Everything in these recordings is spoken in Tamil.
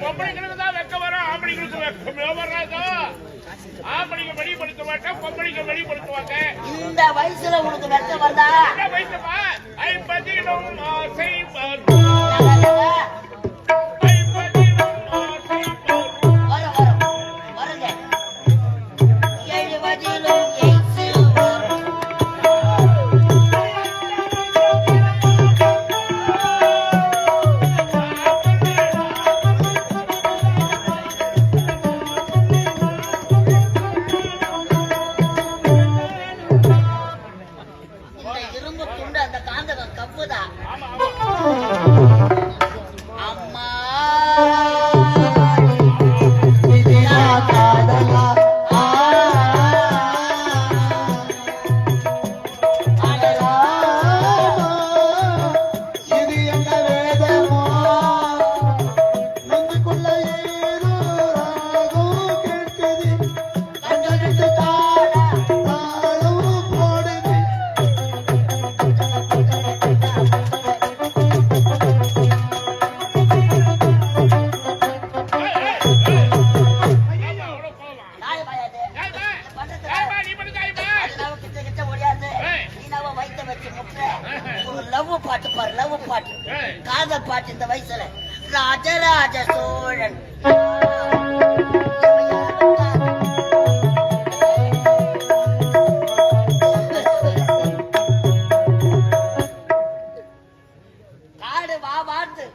பொம்பளைங்களுக்கு தான் வெக்க வரும், ஆம்பளைங்களுக்கு வெக்கமே வராதோ. ஆம்பளைங்க வெளிப்படுத்த மாட்டேன், பொம்பளைங்க வெளிப்படுத்துவாங்க. இந்த வயசுல உனக்கு வெக்க வருதா? இந்த வயசுமா 50 ஆசை காதல் பாட்டு இந்த வயசுல ராஜராஜ சோழன் காடு வா வாழ்ந்து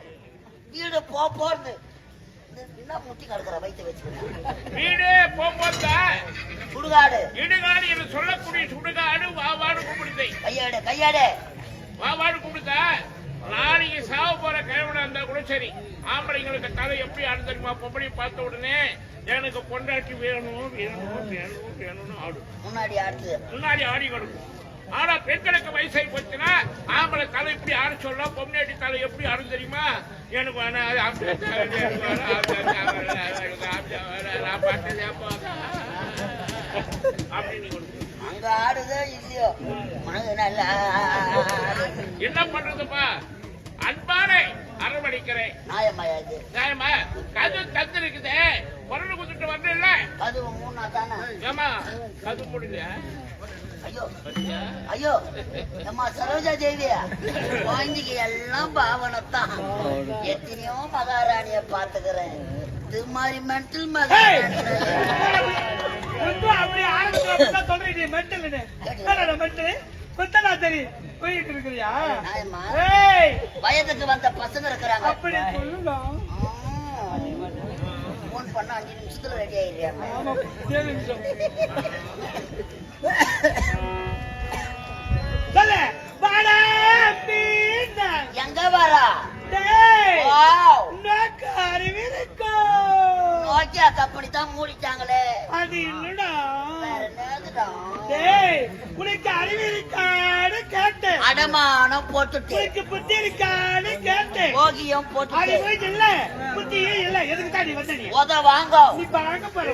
வீடு போறது என்ன முட்டி கிடக்குற வயிற்று வச்சு வீடு போதா சுடுகாடு இடுகாடு என்று சொல்லக்கூடிய சுடுகாடு வாவாடு கூப்பிடுதை கையாடு கையாடு வாவாடு கூப்பிடுதா. நாளைக்கு சாவ போற கிழவனா இருந்தா கூட சரி, ஆம்பளைங்களுக்கு கதை எப்படி ஆடு தெரியுமா? பொம்பளை பார்த்த உடனே எனக்கு பொண்டாட்டி வேணும் வேணும் வேணும் வேணும்னு ஆடும். முன்னாடி ஆடி கொடுக்கும். ஆனா பெண்களுக்கு வயசாகி போச்சுன்னா ஆம்பளை தலை எப்படி ஆட சொல்லலாம், பொம்னாட்டி தலை எப்படி ஆடும் தெரியுமா? எனக்கு அப்படின்னு அங்க ஆடுதோ இல்லையோ என்ன பண்றதுப்பா? அன்பானே அரவணைக்கிறேன். நியாயமா கது தந்து இருக்குது, பொருள் குத்துட்டு வரல. அது 3 தானே? ஏமா கது முடியல? ஐயோ ஐயோ அம்மா சரோஜா தேவியா, குழந்தைக்கு எல்லாம் பாவனத்தான். எத்தனையோ மகாராணிய பாத்துக்கிறேன். இது மாதிரி மென்டல் மகாராணி வயதுக்கு வந்த பசங்க இருக்கிறாங்க. போன் பண்ண 5 நிமிஷத்துல ரெடி ஆயிடுறாங்க. எங்க வரா நோக்கியா கம்பெனி தான் மூடிட்டாங்களே. அது இல்லடா, உனக்கு அறிவு இருக்கான்னு கேட்டேன். அடமானம் போட்டுட்டு புத்தி இருக்கான்னு கேட்டேன். போகியம் போட்டு இல்ல புத்தியே இல்ல. எதுக்கு தான் நீ வந்த? நீ உத வாங்க. நீ வாங்க போற.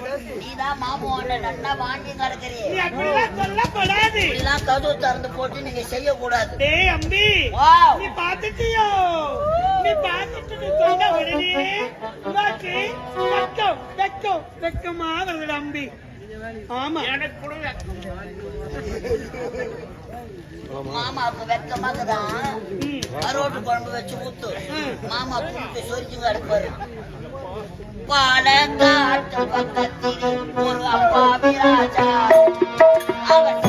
நீதான் மாமு நல்லா வாங்கி கிடக்குறீ. நீ அப்படிலாம் சொல்லக்கூடாது. இதெல்லாம் கதவு திறந்து போட்டு நீங்க செய்யக்கூடாது. டேய் அம்பி, நீ பாத்துட்டியோ? நீ பாத்துட்டு சொன்ன உடனே உனக்கு வெக்கம் வெக்கம் வெக்கமா வருது அம்பி. ஆமா எனக்கு மாமாவுக்கு வெக்கமாக்குதான் கரோட்டு குழம்பு வச்சு ஊத்து. மாமா குடிச்சு சொரிச்சுங்க எடுப்பாரு. பாலக்காட்டு பக்கத்தில் ஒரு அப்பாவி ராஜா அவன்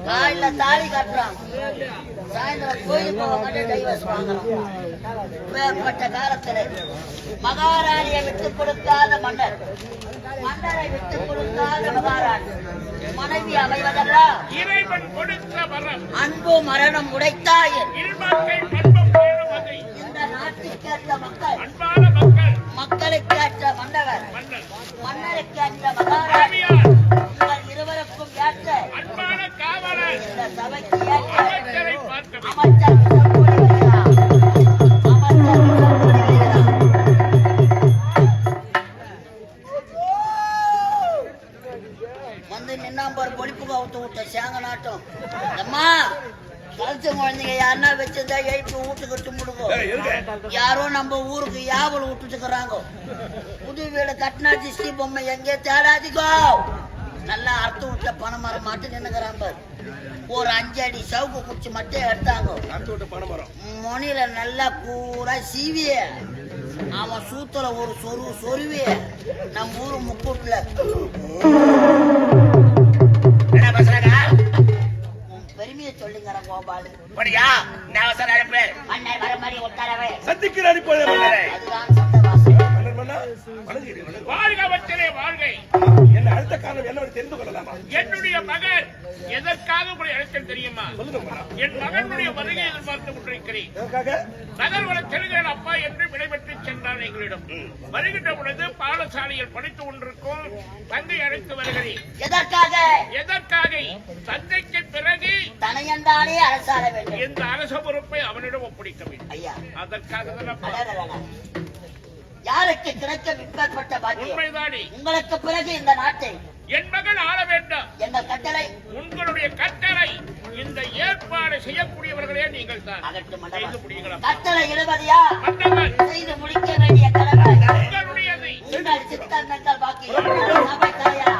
காலையில தாலி கட்டுறான், சாயந்தரம் கோயில் போக டைவர்ஸ் வாங்குறான். மேற்பட்ட காலத்துல மகாராணியை விட்டுக் கொடுக்காத மன்னர், மன்னரை விட்டுக் கொடுக்காத மகாராணி, மனைவி அமைவதெல்லாம் இறைவன் கொடுத்த வரம். அன்பு மரணம் உடைத்தாயே இந்த நாட்டுக்கேற்ற மக்கள் அன்பான தான் எழுப்பி வீட்டுக்கு தும்பிடுவோம். ஏய், எதுக்கு? யாரோ நம்ம ஊருக்கு யாவல் விட்டுட்டுக்கிறாங்க. புது வீடு கட்டினா திஷ்டி பொம்மை எங்கே தேடாதீங்கோ. நல்லா அர்த்தம் விட்ட பணமரம் மட்டும் நின்னுக்கிறான் பாரு. ஒரு 5 அடி சவுக்கு குடிச்சு மட்டும் எடுத்தாங்க. அடுத்து விட்டு பணம் வரும். மொனில நல்லா பூரா சீவிய அவன் சூத்துல ஒரு சொருவிய நம்ம ஊரு முக்கூட்டுல என்ன பேசுறாங்க? உன் பெருமையை சொல்லுங்கிற கோபாலு. படியா இந்த அவசர அழைப்பு அண்ணன் வர மாதிரி ஒட்டாரவே சந்திக்கிற அடிப்படை அதுதான் சந்தவாசம். வாழ்க வச்சரே வாழ்கை. என்ன அடுத்த காரணம் என்னோட தெரிந்து கொள்ளலாமா? என்னுடைய மகன் எதற்காக உங்களை அழைத்தேன் தெரியுமா? சொல்லுங்க மன்னா. என் மகனுடைய வருகை எதிர்பார்த்து கொண்டிருக்கிறேன். எதற்காக? நகர்வன செல்கிறேன் அப்பா என்று விடைபெற்று சென்றான் எங்களிடம். வருகின்ற பொழுது பாடசாலையில் படித்துக் கொண்டிருக்கும் தங்கை அழைத்து வருகிறேன். எதற்காக? எதற்காக? தந்தைக்கு பிறகு தனையந்தானே அரசாட வேண்டும். இந்த அரச பொறுப்பை அவனிடம் ஒப்படைக்க வேண்டும். ஐயா அதற்காக தான் அப்பா. அடடடடா. யாருக்கு கிடைக்க விற்பேற்பட்ட பாக்கியம்? உண்மைதானே. உங்களுக்கு பிறகு இந்த நாட்டை என் மகன் ஆள வேண்டாம். எங்கள் கட்டளை உங்களுடைய கட்டளை இந்த ஏற்பாடு செய்யக்கூடியவர்களே நீங்கள் தான். அகற்று செய்து மண்டபம். முடியுங்களா? கட்டளை இடுவதையா மன்னவன் செய்து முடிக்க வேண்டிய கடமை உங்களுடையது. உங்கள் சித்தங்கள் பாக்கி சபை தலையா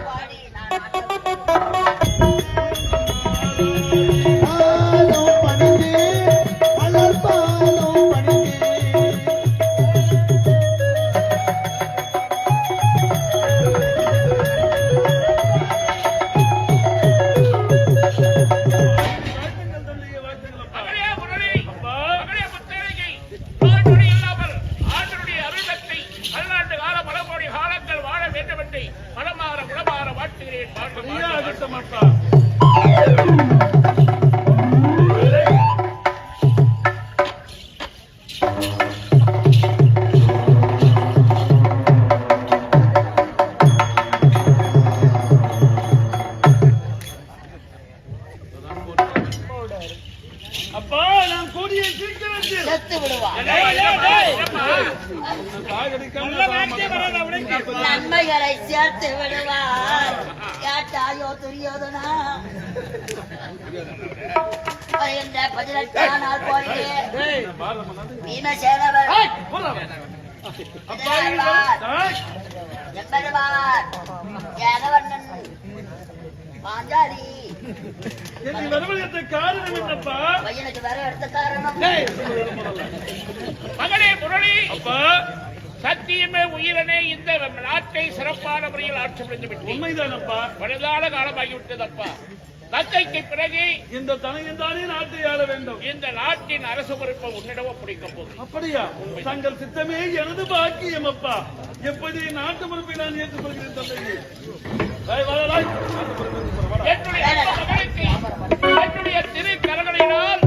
பாடி நான் மகளே முரளி, மகளே முத்தழகி, ஆண்டவருடைய இல்லாமல் ஆண்டவருடைய அருளத்தை பல்லாண்டு கால பல கோடி காலங்கள் வாழ வேண்டும் என்று மனமாற குணமாற வாழ்த்துகிறேன். அப்பா நான் கூடிய சீக்கிரத்தில் செத்து விடுவான். நன்மைகளை சேர்த்து விடுவார். கேட்டாயோ துரியோதனா? வருகின்ற 18ஆம் நாள் போரிலே பீமசேனவர் எம்பெருமான் ஜெகவர்ணன் பாஞ்சாலி காரணம் என்னப்பா? பையனுக்கு வேற எடுத்த காரணம் மகளே முரளி, சத்தியமே உயிரனே இந்த நாட்டை சிறப்பான முறையில் ஆட்சி புரிந்து விட்டேன். உண்மைதானப்பா. பழுதான காலமாகிவிட்டதப்பா. தந்தைக்கு பிறகு இந்த தனையந்தானே நாட்டை ஆள வேண்டும். இந்த நாட்டின் அரசு பொறுப்பை உன்னிடம் ஒப்படைக்க போதும். அப்படியா? தங்கள் சித்தமே எனது பாக்கியம் அப்பா. எப்படி நாட்டு பொறுப்பை நான் ஏற்றுக்கொள்கிறேன் தந்தையே. என்னுடைய என்னுடைய திரு கரங்களினால்